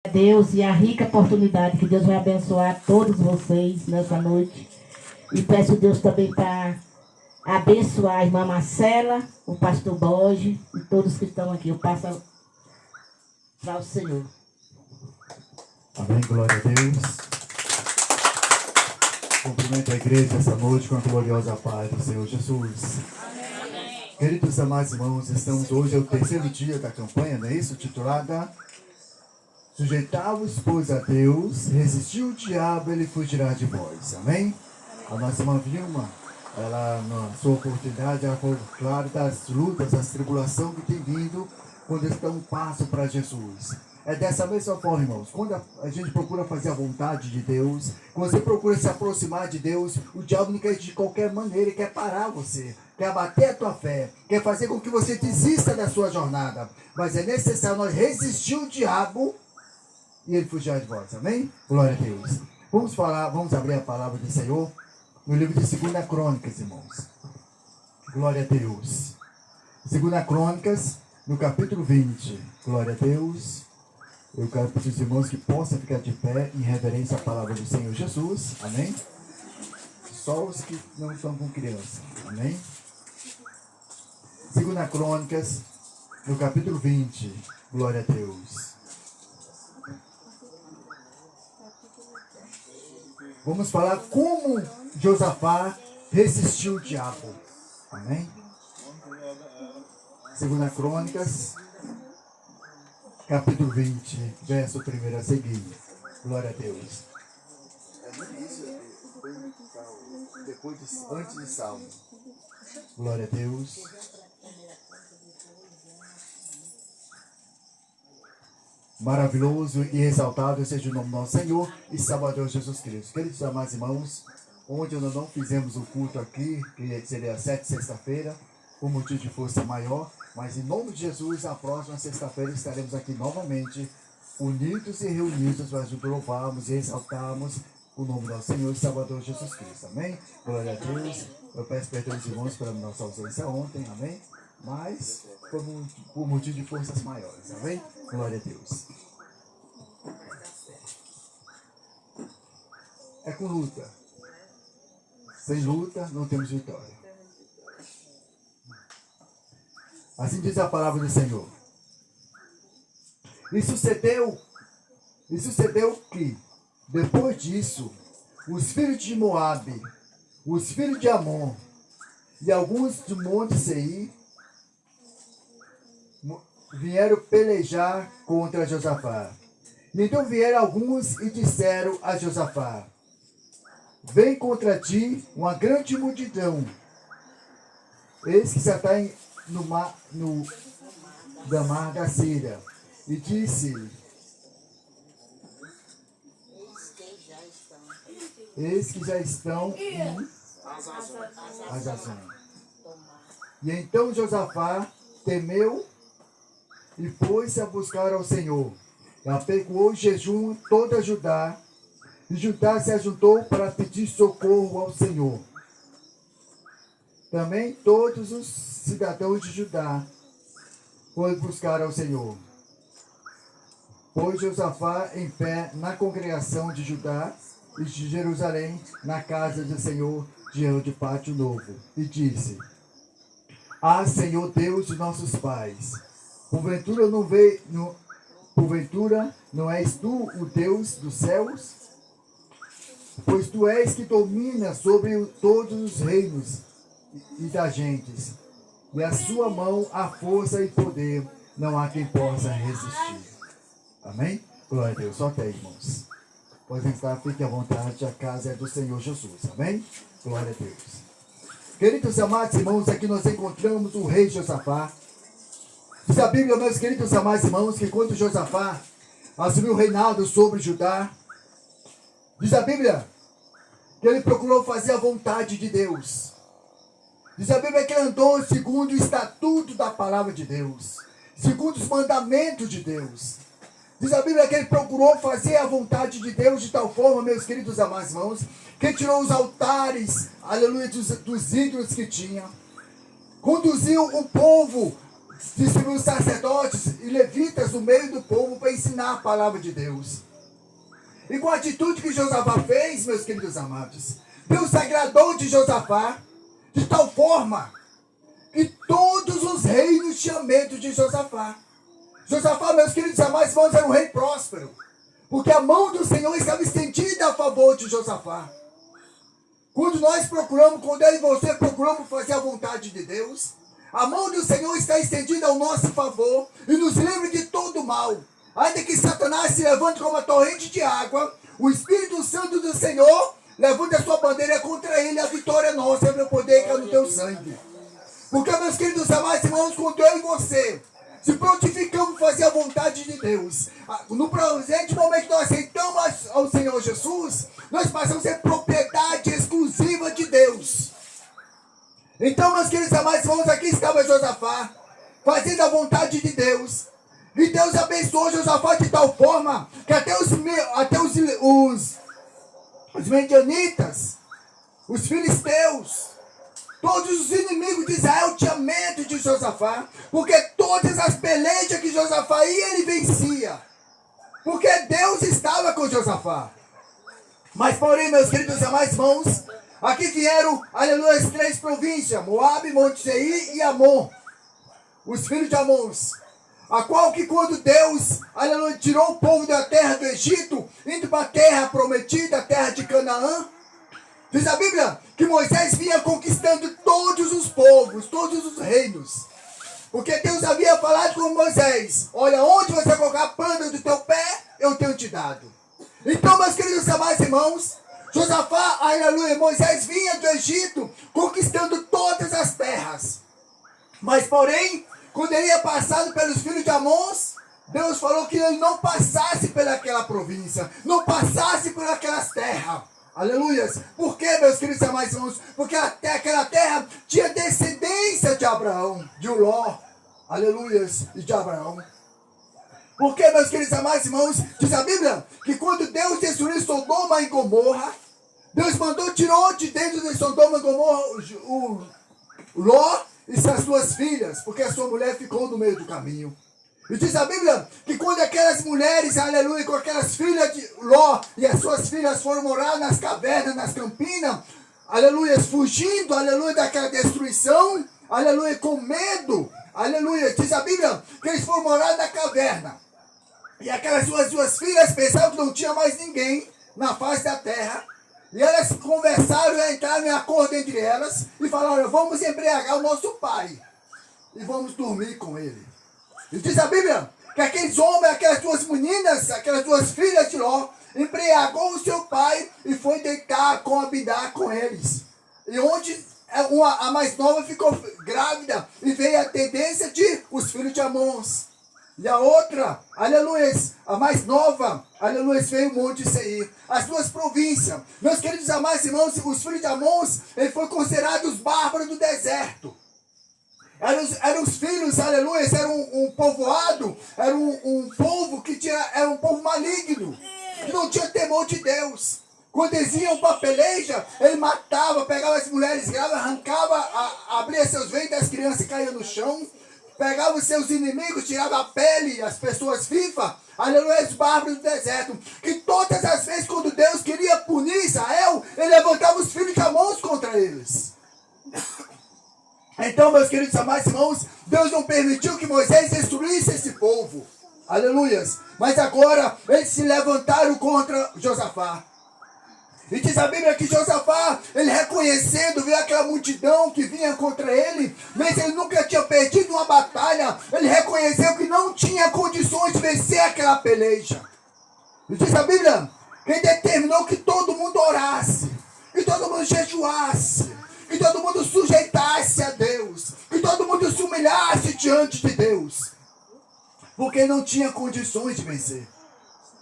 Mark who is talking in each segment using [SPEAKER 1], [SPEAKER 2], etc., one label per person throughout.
[SPEAKER 1] Deus e a rica oportunidade que Deus vai abençoar todos vocês nessa noite. E peço a Deus também para abençoar a irmã Marcela, o pastor Borges e todos que estão aqui. Eu passo para o Senhor.
[SPEAKER 2] Amém, glória a Deus. Cumprimento a igreja essa noite com a gloriosa paz do Senhor Jesus. Amém. Queridos amados irmãos, estamos hoje é o terceiro dia da campanha, não é isso? Titulada Sujeitai-vos, a Deus, resistir o diabo, ele fugirá de vós. Amém? A nossa irmã Vilma, ela, na sua oportunidade, ela falou claro das lutas, das tribulações que tem vindo quando eles dão um passo para Jesus. É dessa mesma forma, irmãos. Quando a gente procura fazer a vontade de Deus, quando você procura se aproximar de Deus, o diabo não quer de qualquer maneira, ele quer parar você, quer abater a tua fé, quer fazer com que você desista da sua jornada. Mas é necessário nós resistir o diabo e ele fugirá de vós. Amém? Glória a Deus. Vamos abrir a palavra do Senhor no livro de 2 Crônicas, irmãos. Glória a Deus. 2 Crônicas, no capítulo 20. Glória a Deus. Eu quero pedir aos irmãos que possam ficar de pé em reverência à palavra do Senhor Jesus. Amém? Só os que não estão com criança. Amém? 2 Crônicas, no capítulo 20. Glória a Deus. Vamos falar como Josafá resistiu o diabo. Amém? 2 Crônicas, capítulo 20, verso 1 a seguir. Glória a Deus. É no início, antes de Salmo. Glória a Deus. Maravilhoso e exaltado seja o nome do nosso Senhor e Salvador Jesus Cristo. Queridos amados irmãos, onde nós não fizemos o culto aqui, que seria a 7ª sexta-feira, por motivo de força maior, mas em nome de Jesus, a próxima sexta-feira estaremos aqui novamente, unidos e reunidos, para louvarmos e exaltarmos o nome do nosso Senhor e Salvador Jesus Cristo. Amém? Glória a Deus. Eu peço perdão aos irmãos pela nossa ausência ontem. Amém? Mas foi por motivo de forças maiores. Amém? Glória a Deus. É com luta. Sem luta, não temos vitória. Assim diz a palavra do Senhor. E sucedeu que, depois disso, os filhos de Moabe, os filhos de Amon e alguns do monte Seir vieram pelejar contra Josafá. Então vieram alguns e disseram a Josafá: vem contra ti uma grande multidão. Eis que já está no mar da Síria. E disse: eis que já estão em Hazazon. E então Josafá temeu e pôs-se a buscar ao Senhor. E apegoou jejum toda Judá, e Judá se ajuntou para pedir socorro ao Senhor. Também todos os cidadãos de Judá foram buscar ao Senhor. Pôs Josafá em pé na congregação de Judá e de Jerusalém, na casa do Senhor, diante do pátio novo, e disse: ah, Senhor Deus de nossos pais, porventura não és tu o Deus dos céus? Pois tu és que domina sobre todos os reinos e das gentes, e a sua mão há força e poder, não há quem possa resistir. Amém? Glória a Deus. Só até, irmãos. Podem estar, fiquem à vontade, a casa é do Senhor Jesus. Amém? Glória a Deus. Queridos amados irmãos, aqui nós encontramos o rei Josafá. Diz a Bíblia, meus queridos amados irmãos, que quando Josafá assumiu o reinado sobre Judá, diz a Bíblia que ele procurou fazer a vontade de Deus. Diz a Bíblia que ele andou segundo o estatuto da palavra de Deus, segundo os mandamentos de Deus. Diz a Bíblia que ele procurou fazer a vontade de Deus de tal forma, meus queridos amados irmãos, que tirou os altares, aleluia, dos ídolos que tinha. Conduziu o povo distribuiu os sacerdotes e levitas no meio do povo para ensinar a palavra de Deus. E com a atitude que Josafá fez, meus queridos amados, Deus se agradou de Josafá de tal forma que todos os reinos tinham medo de Josafá. Josafá, meus queridos amados irmãos, era um rei próspero, porque a mão do Senhor estava estendida a favor de Josafá. Quando nós procuramos, quando eu e você procuramos fazer a vontade de Deus, a mão do Senhor está estendida ao nosso favor e nos livra de todo mal. Ainda que Satanás se levante como uma torrente de água, o Espírito Santo do Senhor levanta a sua bandeira contra ele, a vitória é nossa, é meu poder que é no teu sangue. Porque, meus queridos amados irmãos, quando eu e você se prontificamos fazer a vontade de Deus, no presente momento que nós aceitamos ao Senhor Jesus, nós passamos a ser propriedade exclusiva de Deus. Então, meus queridos amados irmãos, aqui estava Josafá, fazendo a vontade de Deus. E Deus abençoou Josafá de tal forma que até os medianitas, os filisteus, todos os inimigos de Israel tinham medo de Josafá, porque todas as pelejas que Josafá ia, ele vencia. Porque Deus estava com Josafá. Mas porém, meus queridos amados irmãos, aqui vieram, aleluia, as 3 províncias, Moabe, Monte Seir e Amon, os filhos de Amons, a qual que quando Deus, aleluia, tirou o povo da terra do Egito, indo para a terra prometida, a terra de Canaã, diz a Bíblia que Moisés vinha conquistando todos os povos, todos os reinos. Porque Deus havia falado com Moisés, olha, onde você colocar a planta do teu pé, eu tenho te dado. Então, meus queridos amados irmãos, Josafá, aleluia, Moisés vinha do Egito, conquistando todas as terras. Mas, porém, quando ele ia passando pelos filhos de Amons, Deus falou que ele não passasse pelaquela província, não passasse por aquelas terras. Aleluias. Por quê, meus queridos amados irmãos? Porque aquela terra tinha descendência de Abraão, de Ló, aleluias, e de Abraão. Por quê, meus queridos amados irmãos? Diz a Bíblia que quando Deus destruiu Sodoma e Gomorra, Deus tirou de dentro de Sodoma e Gomorra o Ló e suas 2 filhas, porque a sua mulher ficou no meio do caminho. E diz a Bíblia que quando aquelas mulheres, aleluia, com aquelas filhas de Ló e as suas filhas foram morar nas cavernas, nas campinas, aleluia, fugindo, aleluia, daquela destruição, aleluia, com medo, aleluia, diz a Bíblia que eles foram morar na caverna. E aquelas suas 2 filhas pensavam que não tinha mais ninguém na face da terra. E elas conversaram e entraram em acordo entre elas e falaram, vamos embriagar o nosso pai e vamos dormir com ele. E diz a Bíblia que aqueles homens, aquelas 2 meninas, aquelas 2 filhas de Ló, embriagou o seu pai e foi deitar, coabinar com eles. E onde a mais nova ficou grávida e veio a tendência de os filhos de Amons. E a outra, aleluia, a mais nova, aleluia, veio o Monte Seir. As 2 províncias. Meus queridos amados irmãos, os filhos de Amons, ele foi considerado os bárbaros do deserto. Eram os filhos, aleluia, era um povoado, era um povo que era um povo maligno, que não tinha temor de Deus. Quando eles iam para a peleja, ele matava, pegava as mulheres grávidas, arrancava, abria seus ventres, as crianças caíam no chão, pegava os seus inimigos, tirava a pele, as pessoas vivas, aleluia, os bárbaros do deserto. Que todas as vezes, quando Deus queria punir Israel, ele levantava os filhos de Amons contra eles. Então, meus queridos amados irmãos, Deus não permitiu que Moisés destruísse esse povo. Aleluias. Mas agora, eles se levantaram contra Josafá. E diz a Bíblia que Josafá, ele reconhecendo, viu aquela multidão que vinha contra ele, mas ele nunca tinha perdido uma batalha, ele reconheceu que não tinha condições de vencer aquela peleja. E diz a Bíblia que ele determinou que todo mundo orasse, que todo mundo jejuasse, que todo mundo sujeitasse a Deus, que todo mundo se humilhasse diante de Deus, porque não tinha condições de vencer.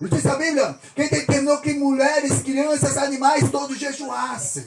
[SPEAKER 2] E diz a Bíblia que determinou que mulheres, crianças, animais todos jejuassem.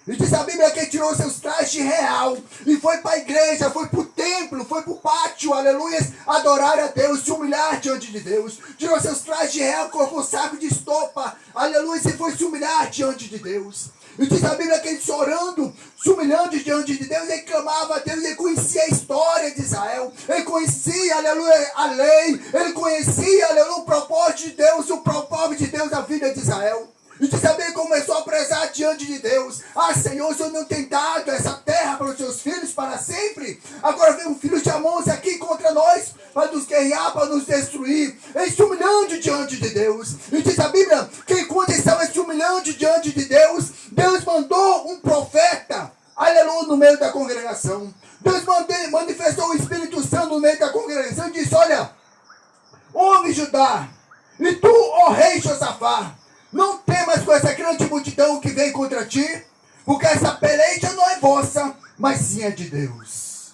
[SPEAKER 2] E diz a Bíblia que ele tirou seus trajes real e foi para a igreja, foi para o templo, foi para o pátio, aleluia, adorar a Deus, se humilhar diante de Deus. Tirou seus trajes real, colocou um saco de estopa, aleluia, e foi se humilhar diante de Deus. E diz a Bíblia que ele chorando, se humilhando diante de Deus, ele clamava a Deus, ele conhecia a história de Israel, ele conhecia, aleluia, a lei, ele conhecia, aleluia, o propósito de Deus na vida de Israel. E diz a Bíblia que começou a prezar diante de Deus. Ah, Senhor, o Senhor não tem dado essa terra para os seus filhos para sempre. Agora vem um filho de Amon aqui contra nós, para nos guerrear, para nos destruir. Ele se humilhando diante de Deus. E diz a Bíblia que enquanto ele estava se humilhando diante de Deus, Deus mandou um profeta, aleluia, no meio da congregação. Deus manifestou o Espírito Santo no meio da congregação e disse: olha, ouve Judá, e tu, ó rei Josafá, não temas com essa grande multidão que vem contra ti, porque essa peleja não é vossa, mas sim é de Deus.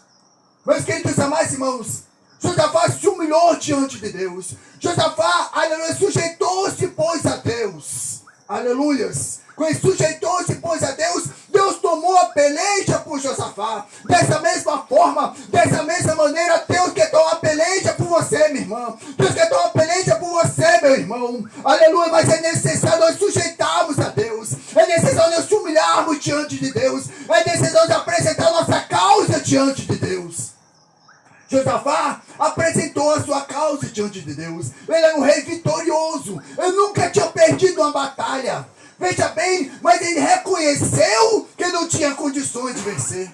[SPEAKER 2] Meus queridos amados irmãos, Josafá se humilhou diante de Deus. Josafá, aleluia, sujeitou-se, pois, a Deus. Aleluias. Quando ele sujeitou-se, pois, a Deus, Deus tomou a peleja por Josafá. Dessa mesma forma, dessa mesma maneira, Deus quer tomar a peleja por você, minha irmã. Deus quer tomar a peleja por você, meu irmão. Aleluia, mas é necessário nós sujeitarmos a Deus. É necessário nós humilharmos diante de Deus. É necessário nós apresentar a nossa causa diante de Deus. Josafá apresentou a sua causa diante de Deus. Ele era um rei vitorioso. Ele nunca tinha perdido uma batalha. Veja bem, mas ele reconheceu que não tinha condições de vencer.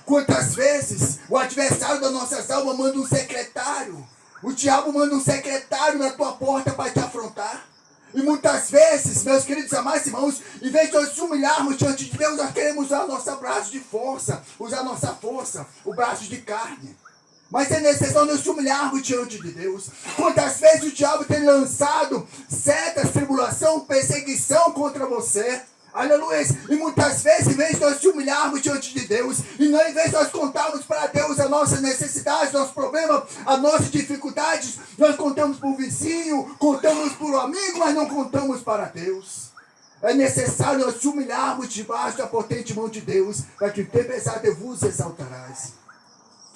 [SPEAKER 2] Quantas vezes o adversário das nossas almas manda um secretário. O diabo manda um secretário na tua porta para te afrontar. E muitas vezes, meus queridos amados irmãos, em vez de nós humilharmos diante de Deus, nós queremos usar nosso braço de força, usar nossa força, o braço de carne. Mas é necessário nos humilharmos diante de Deus. Quantas vezes o diabo tem lançado setas, tribulação, perseguição contra você. Aleluia. E muitas vezes, em vez de nós nos humilharmos diante de Deus, e não, em vez de nós contarmos para Deus as nossas necessidades, nossos problemas, as nossas dificuldades, nós contamos para o vizinho, contamos para o amigo, mas não contamos para Deus. É necessário nós nos humilharmos debaixo da potente mão de Deus, para que em tempestade vos exaltarás.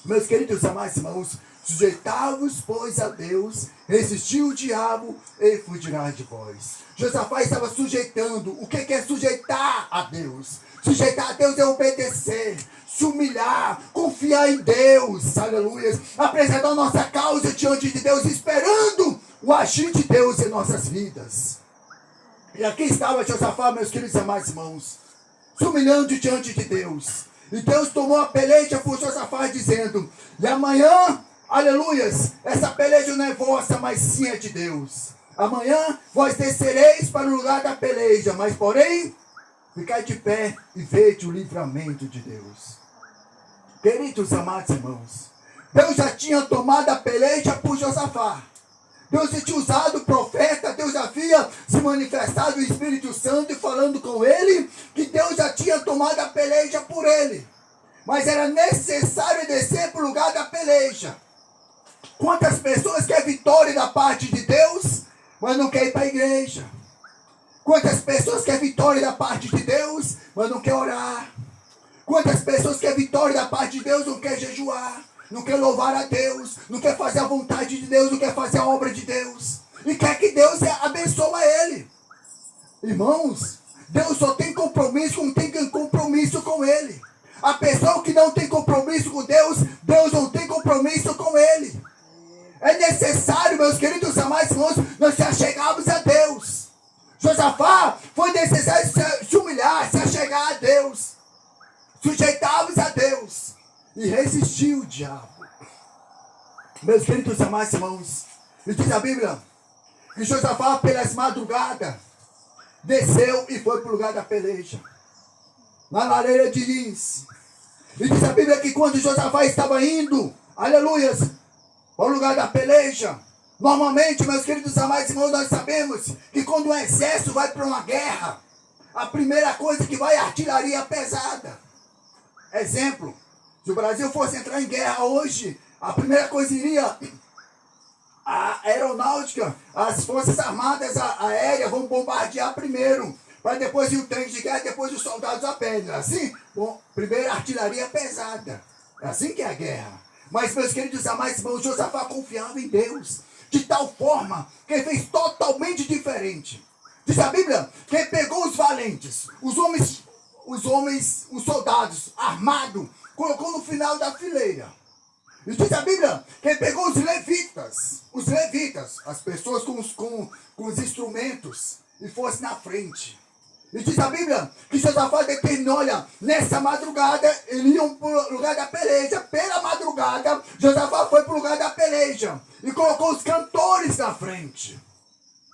[SPEAKER 2] Meus queridos amados irmãos, sujeitai-vos, pois, a Deus, resistiu o diabo e fugirá de vós. Josafá estava sujeitando. O que é sujeitar a Deus? Sujeitar a Deus é obedecer, se humilhar, confiar em Deus, aleluia. Apresentar a nossa causa diante de Deus, esperando o agir de Deus em nossas vidas. E aqui estava Josafá, meus queridos amados irmãos, se humilhando diante de Deus. E Deus tomou a peleja por Josafá, dizendo: e amanhã, aleluias, essa peleja não é vossa, mas sim é de Deus. Amanhã vós descereis para o lugar da peleja, mas porém, ficai de pé e vede o livramento de Deus. Queridos amados irmãos, Deus já tinha tomado a peleja por Josafá. Deus tinha usado o profeta, Deus havia se manifestado o Espírito Santo e falando com ele, que Deus já tinha tomado a peleja por ele. Mas era necessário descer para o lugar da peleja. Quantas pessoas querem vitória da parte de Deus, mas não querem ir para a igreja? Quantas pessoas querem vitória da parte de Deus, mas não querem orar? Quantas pessoas querem vitória da parte de Deus, não querem jejuar? Não quer louvar a Deus, não quer fazer a vontade de Deus, não quer fazer a obra de Deus. E quer que Deus abençoe ele. Irmãos, Deus só tem compromisso com quem tem compromisso com ele. A pessoa que não tem compromisso com Deus, Deus não tem compromisso com ele. É necessário, meus queridos amados irmãos, nós se achegarmos a Deus. Josafá foi necessário se humilhar, se achegar a Deus. Sujeitar-vos a Deus. E resistiu o diabo. Meus queridos amados irmãos, e diz a Bíblia que Josafá, pelas madrugadas, desceu e foi para o lugar da peleja, na lareira de Lins. E diz a Bíblia que quando Josafá estava indo, aleluias, para o lugar da peleja, normalmente, meus queridos amados irmãos, nós sabemos que quando um exército vai para uma guerra, a primeira coisa que vai é artilharia pesada. Exemplo. Se o Brasil fosse entrar em guerra hoje, a primeira coisa iria a aeronáutica, as forças armadas aéreas vão bombardear primeiro, para depois ir o tanque de guerra, depois os soldados a pé. Não é assim? Bom, primeiro a artilharia pesada. É assim que é a guerra. Mas, meus queridos amados irmãos, Josafá confiava em Deus, de tal forma que ele fez totalmente diferente. Diz a Bíblia que ele pegou os valentes, os homens os homens, os soldados armados, colocou no final da fileira. E diz a Bíblia que ele pegou os levitas, as pessoas com os instrumentos, e fosse na frente. E diz a Bíblia que Josafá determinou, olha, nessa madrugada, eles iam para o lugar da peleja. Pela madrugada, Josafá foi para o lugar da peleja e colocou os cantores na frente.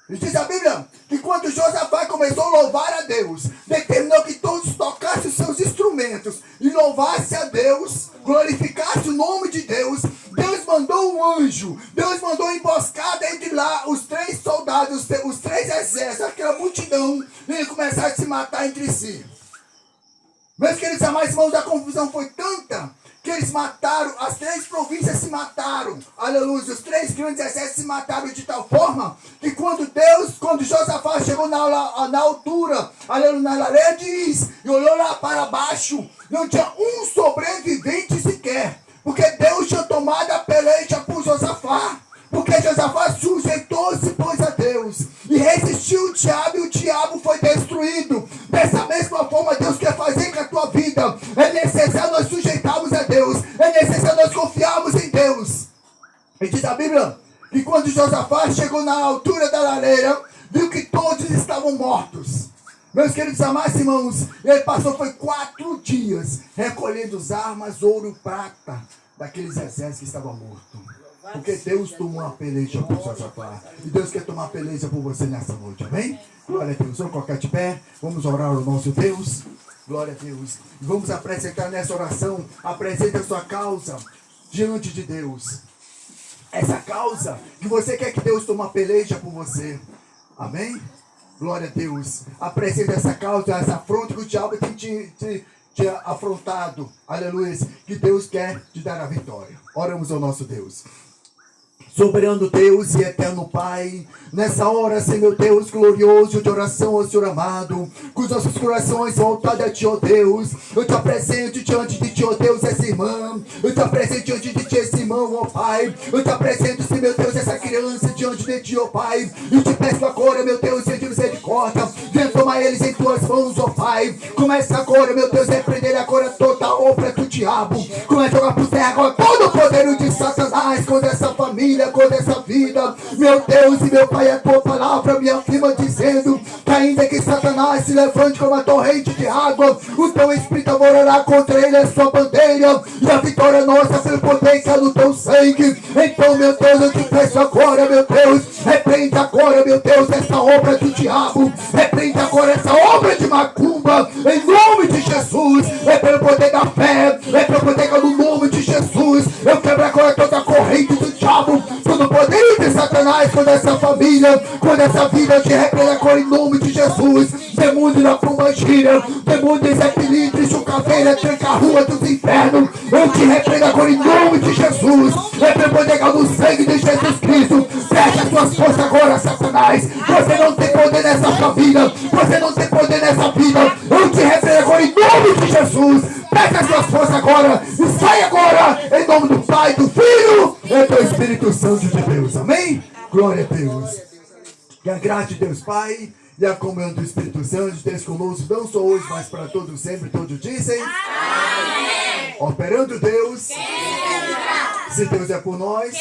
[SPEAKER 2] E diz a Bíblia que quando Josafá começou a louvar a Deus, determinou que todos tocassem os seus instrumentos e louvassem a Deus, glorificassem o nome de Deus. Deus mandou um anjo, Deus mandou uma emboscada entre lá os 3 soldados, os 3 exércitos, aquela multidão, e eles começaram a se matar entre si. Meus queridos amados irmãos, a confusão foi tanta que eles mataram, as 3 províncias se mataram, aleluia, os 3 grandes exércitos se mataram de tal forma que quando Josafá chegou na altura, aleluia, na lareira diz, e olhou lá para baixo, não tinha um sobrevivente sequer, porque Deus tinha tomado a peleja por Josafá, porque Josafá sujeitou-se, pois, a Deus, e resistiu o diabo, e o diabo foi destruído. Dessa mesma forma, Deus quer fazer com a tua vida. É necessário nós sujeitarmos a Deus, é necessário nós confiarmos em Deus. E diz a Bíblia que quando Josafá chegou na altura da lareira, viu que todos estavam mortos. Meus queridos amados irmãos, ele passou, foi 4 dias, recolhendo as armas, ouro e prata, daqueles exércitos que estavam mortos. Porque Deus tomou uma peleja por Josafá. E Deus quer tomar peleja por você nessa noite, amém? Glória a Deus. Vamos colocar de pé, vamos orar ao nosso Deus. Glória a Deus. E vamos apresentar nessa oração, apresenta a sua causa diante de Deus. Essa causa que você quer que Deus tome uma peleja por você. Amém? Glória a Deus. Apresenta essa causa, essa afronta que o diabo tem te afrontado. Aleluia. Que Deus quer te dar a vitória. Oramos ao nosso Deus. Soberano Deus e eterno Pai, nessa hora, Senhor Deus glorioso, de oração ao Senhor amado, com os nossos corações voltados a Ti, ó Deus, eu te apresento diante de Ti, ó Deus, essa irmã, eu te apresento diante de Ti, esse irmão, ó Pai, eu te apresento, Senhor meu Deus, essa criança diante de Ti, ó Pai, eu te peço agora, meu Deus, seja de misericórdia, venha tomar eles em Tuas mãos, ó Pai, começa agora, meu Deus, a repreender agora toda a obra do diabo, começa a jogar por terra agora todo o poder de Satanás contra essa família, contra essa vida, meu Deus e meu Pai, a tua palavra me afirma dizendo que ainda que Satanás se levante como uma torrente de água, o teu Espírito morará contra ele, a sua bandeira, e a vitória é nossa pelo poder que é no teu sangue. Então, meu Deus, eu te peço agora, meu Deus, repreende agora, meu Deus, essa obra do diabo, repreende agora essa obra de macumba, em nome de Jesus, é pelo poder da fé, é pelo poder que é no nome de Jesus, eu quebro agora toda a corrente do diabo, todo o poder de Satanás contra essa família, contra essa vida, eu te repreendo agora em nome de Jesus. Demônio da pomba gira, demônio desequilíbrio, chucaveira, tranca a rua dos infernos, eu te repreendo agora em nome de Jesus. É pelo poder que é no sangue de Jesus Cristo. Fecha as suas forças agora, Satanás. Você não tem poder nessa família, você não tem poder nessa vida. Eu te repreendo agora em nome de Jesus. Fecha as suas forças agora e sai agora em nome do Pai, do Filho e do Espírito Santo de Deus. Amém? Glória a Deus. Que a graça de Deus Pai e a comunhão do Espírito Santo esteja conosco, não só hoje, mas para todos sempre, todos dizem. Amém. Operando Deus. Se Deus é por nós.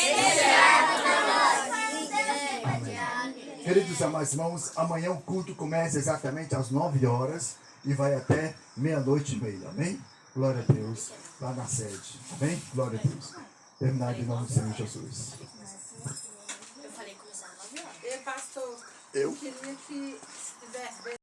[SPEAKER 2] Amém. Queridos amados irmãos, amanhã o culto começa exatamente às 9 horas e vai até 00:30. Amém? Glória a Deus. Lá na sede. Amém? Glória a Deus. Terminar em nome do Senhor Jesus.
[SPEAKER 3] Eu falei que começava às 9 horas.
[SPEAKER 4] Pastor,
[SPEAKER 2] Eu?
[SPEAKER 4] queria que